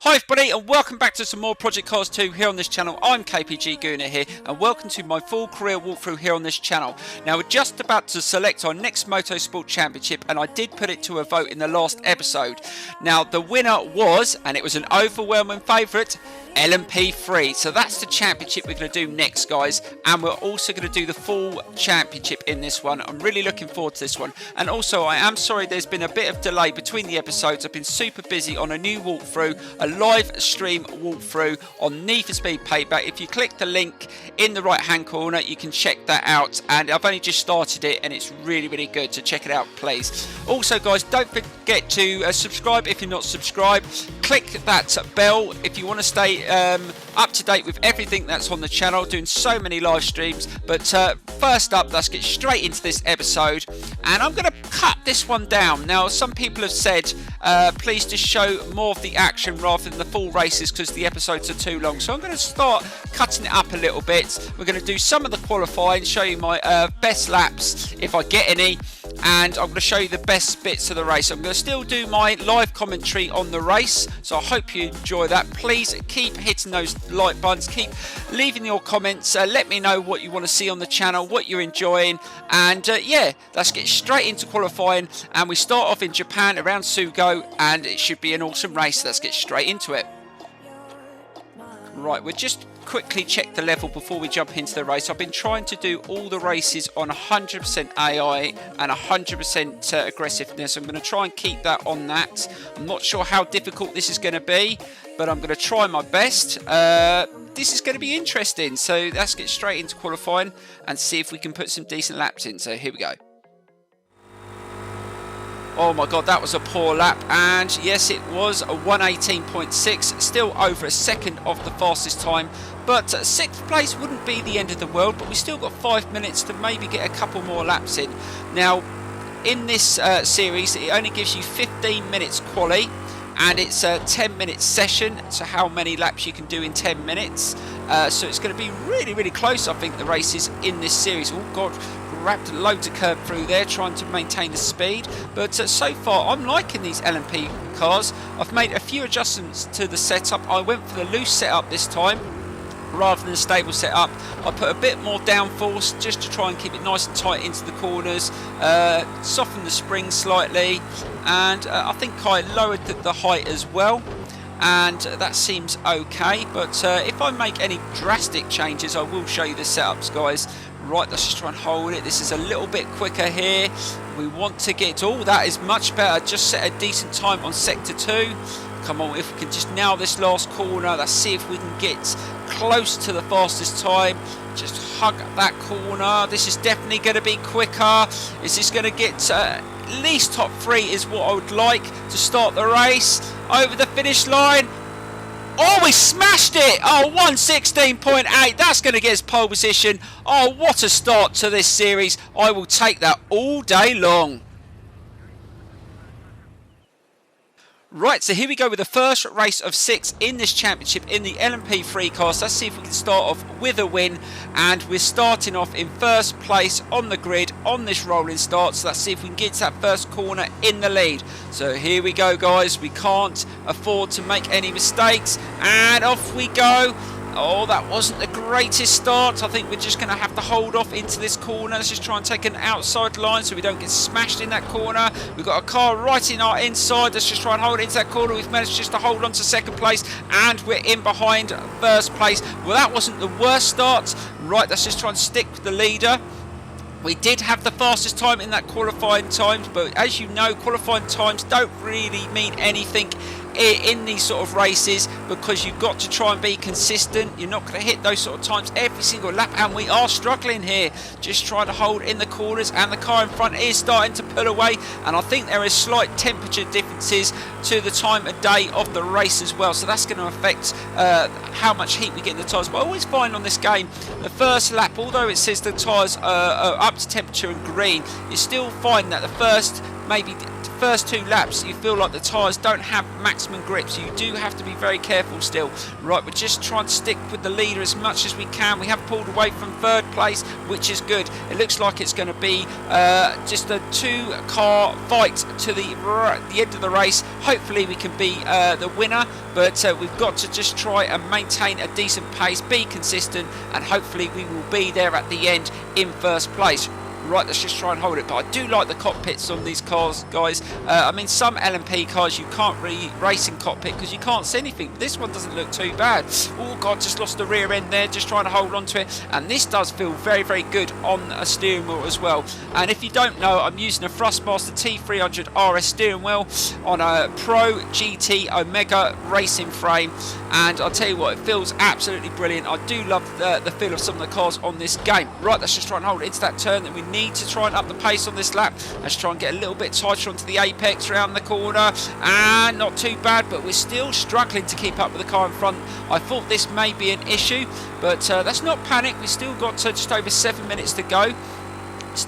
Hi everybody and welcome back to some more Project Cars 2 here on this channel. I'm KPG-GOONER here and welcome to my full career walkthrough here on this channel. Now we're just about to select our next Motorsport Championship and I did put it to a vote in the last episode. Now the winner was, and it was an overwhelming favourite, LMP3. So that's the championship we're going to do next, guys, and we're also going to do the full championship in this one. I'm really looking forward to this one, and also I am sorry there's been a bit of delay between the episodes. I've been super busy on a new walkthrough, a live stream walkthrough on Need for Speed Payback. If you click the link in the right hand corner you can check that out, and I've only just started it and it's really good, so check it out please. Also guys, don't forget to subscribe if you're not subscribed. Click that bell if you want to stay up to date with everything that's on the channel, doing so many live streams. But first up, let's get straight into this episode, and I'm going to cut this one down. Now some people have said please just show more of the action rather than the full races because the episodes are too long, so I'm going to start cutting it up a little bit. We're going to do some of the qualifying, show you my best laps if I get any, and I'm going to show you the best bits of the race. I'm going to still do my live commentary on the race, so I hope you enjoy that. Please keep hitting those like buttons, keep leaving your comments, let me know what you want to see on the channel, what you're enjoying, and yeah, let's get straight into qualifying. And we start off in Japan around Sugo, and it should be an awesome race. Let's get straight into it. Right, we'll just quickly check the level before we jump into the race. I've been trying to do all the races on 100% AI and 100% aggressiveness. I'm going to try and keep that on that. I'm not sure how difficult this is going to be, but I'm going to try my best. This is going to be interesting, so let's get straight into qualifying and see if we can put some decent laps in. So here we go. Oh my god, that was a poor lap, and yes, it was a 118.6, still over a second off the fastest time, but 6th place wouldn't be the end of the world, but we still got 5 minutes to maybe get a couple more laps in. Now in this series it only gives you 15 minutes quali, and it's a 10-minute session, so how many laps you can do in 10 minutes. So it's going to be really close, I think, the races in this series. Oh god, wrapped loads of curb through there trying to maintain the speed, but so far I'm liking these LMP cars. I've made a few adjustments to the setup. I went for the loose setup this time rather than the stable setup. I put a bit more downforce just to try and keep it nice and tight into the corners, soften the spring slightly, and I think I lowered the height as well, and that seems okay. But if I make any drastic changes I will show you the setups, guys. Right, let's just try and hold it. This is a little bit quicker here. We want to get, oh, that is much better. Just set a decent time on sector 2. Come on, if we can just nail this last corner. Let's see if we can get close to the fastest time. Just hug that corner. This is definitely going to be quicker. Is this going to get at least top 3 is what I would like to start the race. Over the finish line. Oh, we smashed it! Oh, 116.8. That's going to get us pole position. Oh, what a start to this series. I will take that all day long. Right, so here we go with the first race of 6 in this championship in the LMP3 cars. Let's see if we can start off with a win, and we're starting off in first place on the grid on this rolling start. So let's see if we can get to that first corner in the lead. So here we go, guys. We can't afford to make any mistakes, and off we go. Oh, that wasn't the greatest start. I think we're just going to have to hold off into this corner. Let's just try and take an outside line so we don't get smashed in that corner. We've got a car right in our inside. Let's just try and hold it into that corner. We've managed just to hold on to second place, and we're in behind first place. Well, that wasn't the worst start. Right, let's just try and stick with the leader. We did have the fastest time in that qualifying times, but as you know, qualifying times don't really mean anything in these sort of races, because you've got to try and be consistent. You're not going to hit those sort of times every single lap, and we are struggling here, just trying to hold in the corners, and the car in front is starting to pull away, and I think there is slight temperature differences to the time of day of the race as well, so that's going to affect how much heat we get in the tyres. But I always find on this game, the first lap, although it says the tyres are up to temperature and green, you still find that the first maybe the first 2 laps you feel like the tyres don't have maximum grip, so you do have to be very careful still. Right, we're just trying to stick with the leader as much as we can. We have pulled away from 3rd place, which is good. It looks like it's going to be just a 2-car fight to the end of the race. Hopefully we can be the winner, but we've got to just try and maintain a decent pace, be consistent, and hopefully we will be there at the end in 1st place. Right, let's just try and hold it. But I do like the cockpits on these cars, guys. I mean, some LMP cars you can't really race in cockpit because you can't see anything. This one doesn't look too bad. Oh God, just lost the rear end there, just trying to hold on to it. And this does feel very, very good on a steering wheel as well. And if you don't know, I'm using a Thrustmaster T300 RS steering wheel on a Pro GT Omega racing frame. And I'll tell you what, it feels absolutely brilliant. I do love the feel of some of the cars on this game. Right, let's just try and hold it into that turn that we need to try and up the pace on this lap. Let's try and get a little bit tighter onto the apex around the corner, and not too bad, but we're still struggling to keep up with the car in front. I thought this may be an issue, but let's not panic. We've still got just over 7 minutes to go.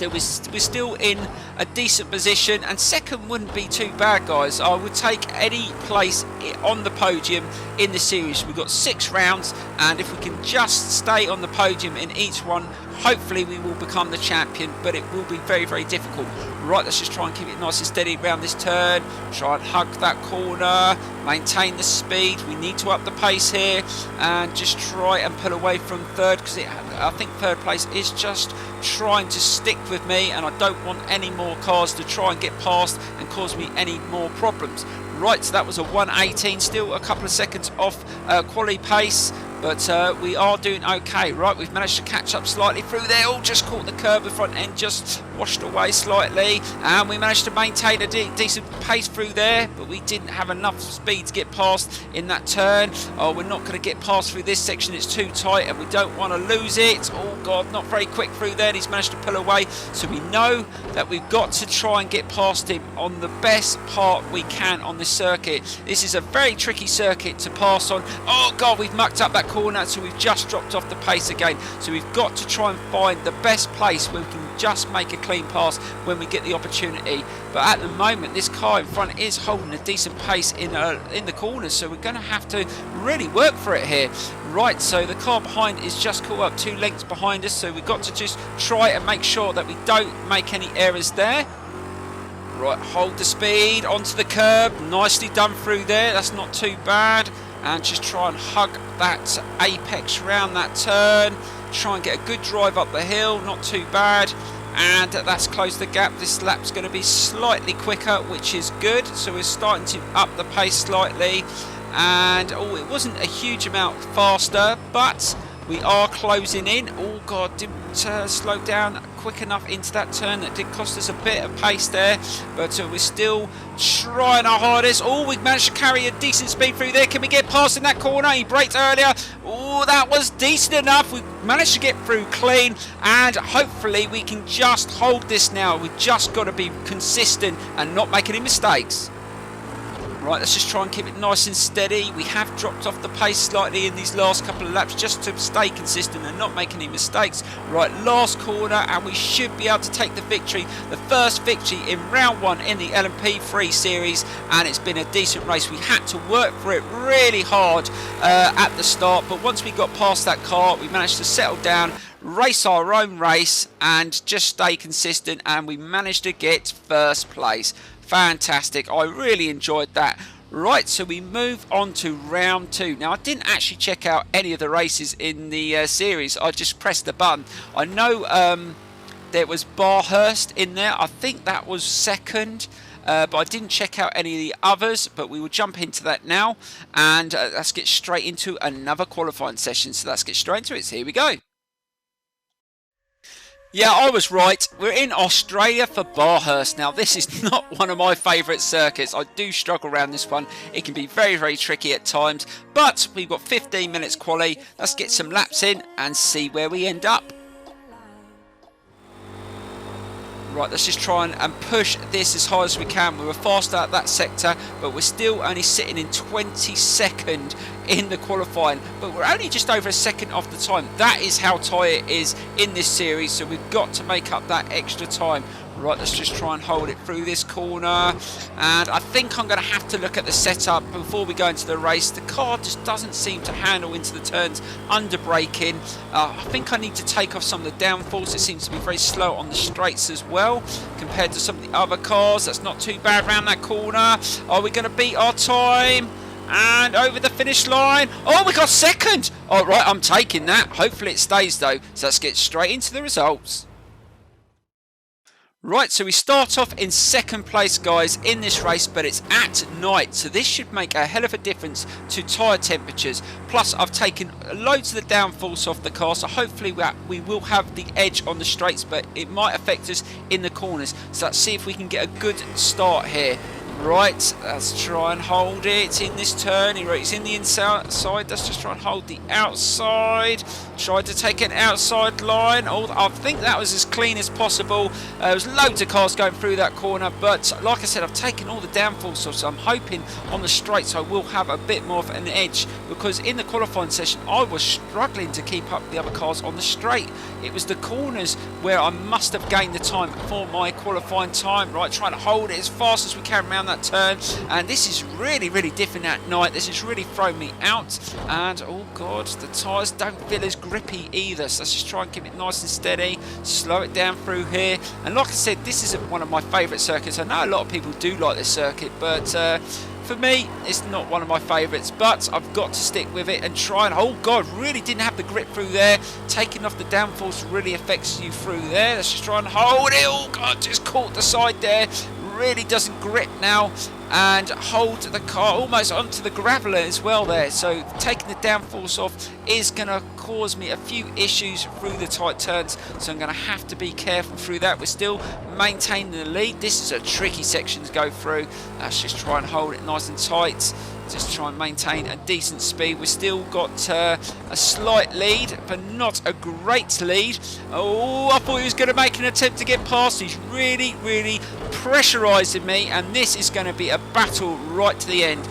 We're still in a decent position, and 2nd wouldn't be too bad, guys. I would take any place on the podium in the series. We've got 6 rounds, and if we can just stay on the podium in each one, hopefully we will become the champion, but it will be very, very difficult. Right, let's just try and keep it nice and steady around this turn. Try and hug that corner, maintain the speed. We need to up the pace here and just try and pull away from 3rd, because I think 3rd place is just trying to stick with me, and I don't want any more cars to try and get past and cause me any more problems. Right, so that was a 1:18, still a couple of seconds off quali pace, but we are doing okay. Right, we've managed to catch up slightly through there. Oh, just caught the curb, the front end just washed away slightly, and we managed to maintain a decent pace through there, but we didn't have enough speed to get past in that turn. Oh, we're not going to get past through this section, it's too tight and we don't want to lose it. Oh God, not very quick through there, and he's managed to pull away, so we know that we've got to try and get past him on the best part we can on this circuit. This is a very tricky circuit to pass on. Oh God, we've mucked up that corner, so we've just dropped off the pace again. So we've got to try and find the best place where we can just make a clean pass when we get the opportunity. But at the moment, this car in front is holding a decent pace in the corners, so we're going to have to really work for it here. Right, so the car behind is just caught up 2 lengths behind us, so we've got to just try and make sure that we don't make any errors there. Right, hold the speed onto the curb, nicely done through there, that's not too bad. And just try and hug that apex around that turn, try and get a good drive up the hill, not too bad. And that's closed the gap. This lap's going to be slightly quicker, which is good, so we're starting to up the pace slightly. And oh, it wasn't a huge amount faster, but we are closing in. Oh God, didn't slow down quick enough into that turn. That did cost us a bit of pace there, but we're still trying our hardest. Oh, we've managed to carry a decent speed through there. Can we get past in that corner? He braked earlier. Oh, that was decent enough. We managed to get through clean, and hopefully we can just hold this now. We've just got to be consistent and not make any mistakes. Right, let's just try and keep it nice and steady. We have dropped off the pace slightly in these last couple of laps just to stay consistent and not make any mistakes. Right, last corner, and we should be able to take the victory. The first victory in round 1 in the LMP3 series, and it's been a decent race. We had to work for it really hard at the start, but once we got past that car, we managed to settle down, race our own race, and just stay consistent, and we managed to get 1st place. Fantastic, I really enjoyed that. Right, so we move on to round 2. Now, I didn't actually check out any of the races in the series. I just pressed the button. I know there was Bathurst in there. I think that was 2nd. But I didn't check out any of the others, but we will jump into that now. And let's get straight into another qualifying session. So let's get straight into it. So here we go. Yeah, I was right. We're in Australia for Bathurst. Now, this is not one of my favourite circuits. I do struggle around this one. It can be very, very tricky at times. But we've got 15 minutes quali. Let's get some laps in and see where we end up. Right, let's just try and push this as high as we can. We were fast out that sector, but we're still only sitting in 22nd in the qualifying. But we're only just over a second off the time. That is how tight it is in this series, so we've got to make up that extra time. Right, let's just try and hold it through this corner. And I think I'm going to have to look at the setup before we go into the race. The car just doesn't seem to handle into the turns under braking. I think I need to take off some of the downforce. It seems to be very slow on the straights as well compared to some of the other cars. That's not too bad around that corner. Are we going to beat our time? And over the finish line. Oh, we got second. All right, I'm taking that. Hopefully it stays though. So let's get straight into the results. Right, so we start off in second place, guys, in this race, but it's at night, so this should make a hell of a difference to tyre temperatures. Plus, I've taken loads of the downforce off the car, so hopefully we will have the edge on the straights, but it might affect us in the corners. So let's see if we can get a good start here. Right, let's try and hold it in this turn. He's in the inside. Let's just try and hold the outside. Tried to take an outside line. Oh, I think that was as clean as possible. There was loads of cars going through that corner, but like I said, I've taken all the downforce off, so I'm hoping on the straights I will have a bit more of an edge, because in the qualifying session I was struggling to keep up the other cars on the straight. It was the corners where I must have gained the time for my qualifying time. Right, trying to hold it as fast as we can around that turn, and this is really different at night. This is really throwing me out, and oh god, the tyres don't feel as grippy either, so let's just try and keep it nice and steady, slow it down through here. And like I said, this isn't one of my favourite circuits. I know a lot of people do like this circuit, but for me it's not one of my favourites, but I've got to stick with it and try and, oh god, really didn't have the grip through there. Taking off the downforce really affects you through there. Let's just try and hold it. Oh god, just caught the side there. Really doesn't grip now, and hold the car almost onto the graveler as well there, so taking the downforce off is going to cause me a few issues through the tight turns, so I'm going to have to be careful through that. We're still maintaining the lead. This is a tricky section to go through. Let's just try and hold it nice and tight. Just try and maintain a decent speed. We've still got a slight lead, but not a great lead. Oh, I thought he was going to make an attempt to get past. He's really pressurising me, and this is going to be a battle right to the end.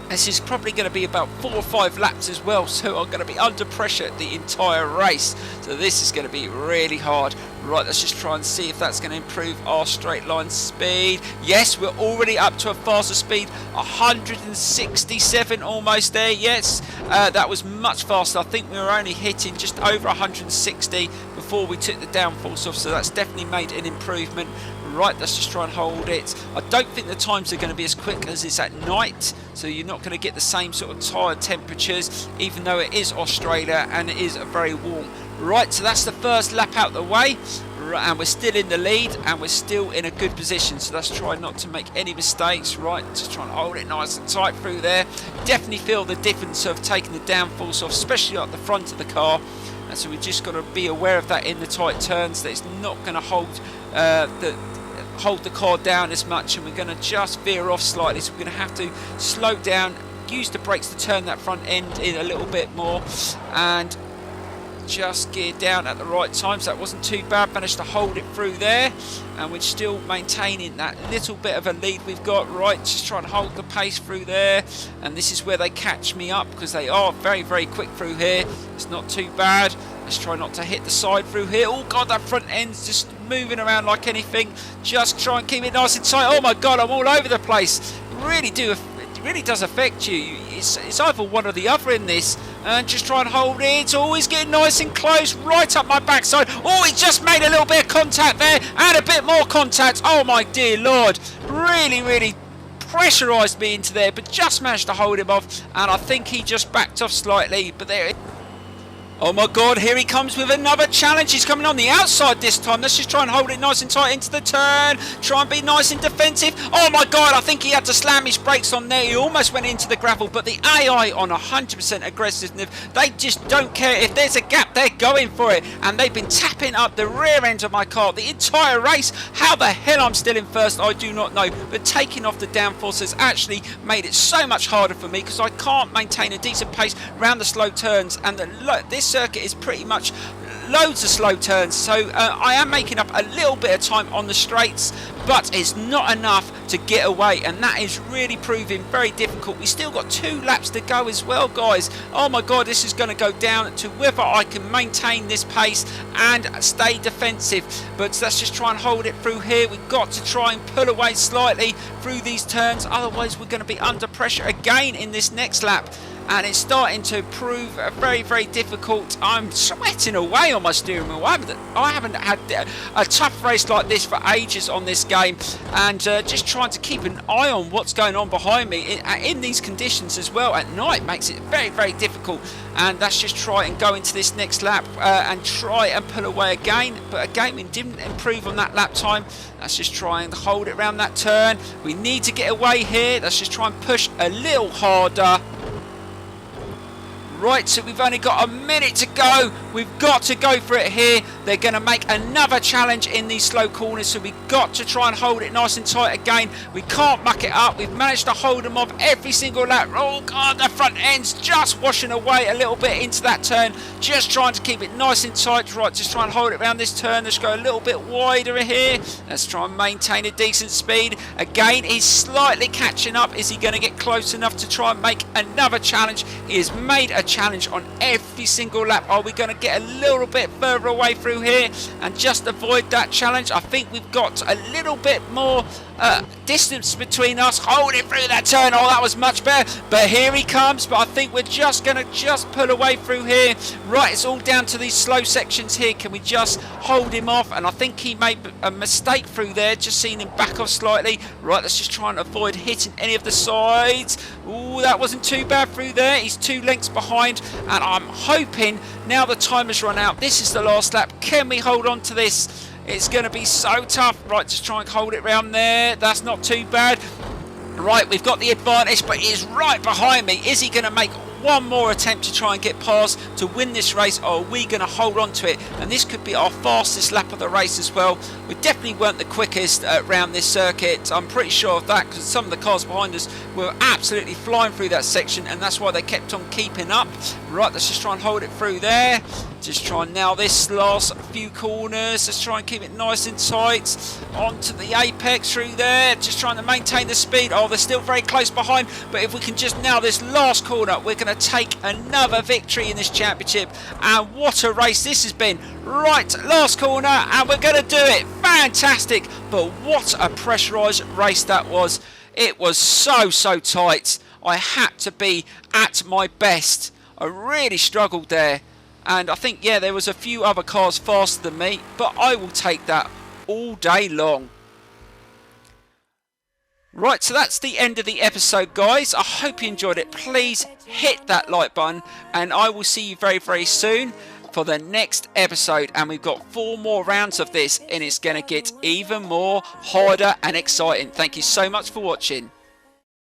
This is probably going to be about 4 or 5 laps as well, so I'm going to be under pressure the entire race. So this is going to be really hard. Right, let's just try and see if that's going to improve our straight line speed. Yes, we're already up to a faster speed, 167 almost there. Yes, that was much faster. I think we were only hitting just over 160 before we took the downforce off, so that's definitely made an improvement. Right, let's just try and hold it. I don't think the times are going to be as quick as it's at night, so you're not going to get the same sort of tyre temperatures, even though it is Australia and it is very warm. Right, so that's the first lap out the way, and we're still in the lead and we're still in a good position, so let's try not to make any mistakes. Right, just try and hold it nice and tight through there. Definitely feel the difference of taking the downforce off, especially at the front of the car, and so we've just got to be aware of that in the tight turns, that it's not going to hold the car down as much, and we're going to just veer off slightly, so we're going to have to slow down, use the brakes to turn that front end in a little bit more, and just gear down at the right time. So that wasn't too bad, managed to hold it through there, and we're still maintaining that little bit of a lead we've got. Right, just trying to hold the pace through there, and this is where they catch me up, because they are very quick through here. It's not too bad. Let's try not to hit the side through here. Oh god, that front end's just moving around like anything. Just try and keep it nice and tight. Oh my god, I'm all over the place. It really does affect you. It's either one or the other in this. And just try and hold it. It's always getting nice and close, right up my backside. Oh, he just made a little bit of contact there, and a bit more contact. Oh my dear lord, really pressurised me into there, but just managed to hold him off, and I think he just backed off slightly, but there it is. Oh my god, here he comes with another challenge. He's coming on the outside this time. Let's just try and hold it nice and tight into the turn. Try and be nice and defensive. Oh my god, I think he had to slam his brakes on there. He almost went into the gravel, but the AI on 100% aggressiveness, they just don't care. If there's a gap, they're going for it. And they've been tapping up the rear end of my car the entire race. How the hell I'm still in first, I do not know. But taking off the downforce has actually made it so much harder for me, because I can't maintain a decent pace around the slow turns. And this circuit is pretty much loads of slow turns, so I am making up a little bit of time on the straights, but it's not enough to get away, and that is really proving very difficult. We still got 2 laps to go as well, guys. Oh my god, this is going to go down to whether I can maintain this pace and stay defensive, but let's just try and hold it through here. We've got to try and pull away slightly through these turns, otherwise we're going to be under pressure again in this next lap. And it's starting to prove very, very difficult. I'm sweating away on my steering wheel. I haven't had a tough race like this for ages on this game, and just trying to keep an eye on what's going on behind me in these conditions as well at night makes it very, very difficult. And let's just try and go into this next lap and try and pull away again, but again we didn't improve on that lap time. Let's just try and hold it around that turn. We need to get away here. Let's just try and push a little harder. Right, so we've only got a minute to go. We've got to go for it here. They're going to make another challenge in these slow corners, so we've got to try and hold it nice and tight again. We can't muck it up. We've managed to hold them off every single lap. Oh god, the front end's just washing away a little bit into that turn. Just trying to keep it nice and tight. Right, just try and hold it around this turn. Let's go a little bit wider here. Let's try and maintain a decent speed. Again, he's slightly catching up. Is he going to get close enough to try and make another challenge? He has made a challenge on every single lap. Are we going to get a little bit further away through here and just avoid that challenge? I think we've got a little bit more distance between us. Hold it through that turn. Oh, that was much better, but here he comes. But I think we're just going to pull away through here. Right, it's all down to these slow sections here. Can we just hold him off? And I think he made a mistake through there, just seen him back off slightly. Right, let's just try and avoid hitting any of the sides. Ooh, that wasn't too bad through there. He's 2 lengths behind, and I'm hoping now the time has run out. This is the last lap. Can we hold on to this? It's going to be so tough. Right, just try and hold it round there. That's not too bad. Right, we've got the advantage, but he is right behind me. Is he going to make one more attempt to try and get past to win this race, or are we going to hold on to it? And this could be our fastest lap of the race as well. We definitely weren't the quickest around this circuit. I'm pretty sure of that, because some of the cars behind us were absolutely flying through that section, and that's why they kept on keeping up. Right, let's just try and hold it through there. Just try and nail this last few corners. Let's try and keep it nice and tight. Onto the apex through there. Just trying to maintain the speed. Oh, they're still very close behind. But if we can just nail this last corner, we're going to take another victory in this championship. And what a race this has been. Right, last corner, and we're going to do it. Fantastic. But what a pressurised race that was. It was so tight. I had to be at my best. I really struggled there. And I think, yeah, there was a few other cars faster than me, but I will take that all day long. Right, so that's the end of the episode, guys. I hope you enjoyed it. Please hit that like button, and I will see you very, very soon for the next episode. And we've got 4 more rounds of this, and it's going to get even more harder and exciting. Thank you so much for watching.